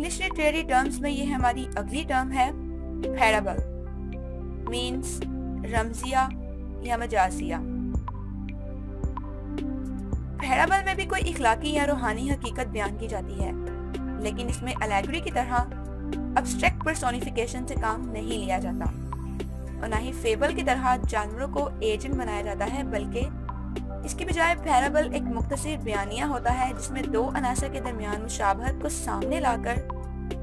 English literary terms में ये हमारी अगली टर्म है पैराबल, मीन्स रमजिया या मजाजिया। पैराबल में भी कोई इखलाकी या रूहानी हकीकत बयान की जाती है, लेकिन इसमें एलेगरी की तरह अब्स्ट्रैक्ट पर्सोनिफिकेशन से काम नहीं लिया जाता और ना ही फेबल की तरह जानवरों को एजेंट बनाया जाता है, बल्कि इसकी बजाय पैराबल एक मुख्तसर बयानिया होता है जिसमें दो अनासर के दरमियान मुशाबहत को सामने लाकर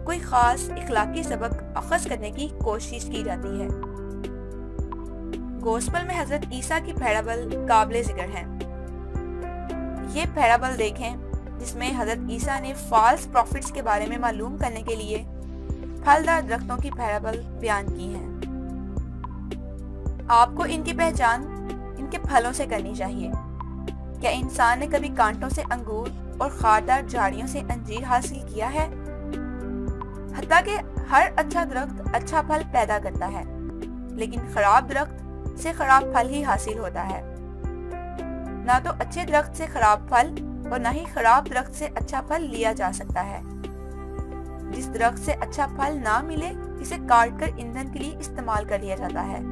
कोई खास इखलाकी सबक अखज़ करने की कोशिश की जाती है। गोस्पल में हजरत ईसा की पैराबल काबिल जिक्र है। ये पैराबल देखें जिसमें हजरत ईसा ने फॉल्स प्रॉफिट्स के बारे में मालूम करने के लिए फलदार दरख्तों की पैराबल बयान की है। आपको इनकी पहचान इनके फलों से करनी चाहिए। क्या इंसान ने कभी कांटों से अंगूर और खारदार झाड़ियों से अंजीर हासिल किया है? हत्ता कि हर अच्छा दरख्त अच्छा फल पैदा करता है, लेकिन खराब दरख्त से खराब फल ही हासिल होता है। ना तो अच्छे दरख्त से खराब फल और ना ही खराब दरख्त से अच्छा फल लिया जा सकता है। जिस दरख्त से अच्छा फल ना मिले, इसे काट कर ईंधन के लिए इस्तेमाल कर लिया जाता है,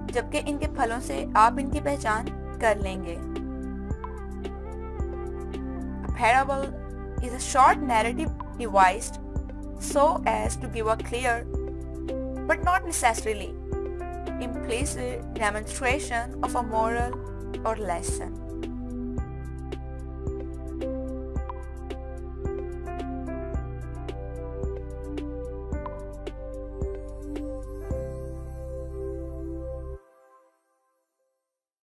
जबकि इनके फलों से आप इनकी पहचान कर लेंगे। A parable is a short narrative devised so as to give a clear, but not necessarily implicit demonstration of a moral or lesson.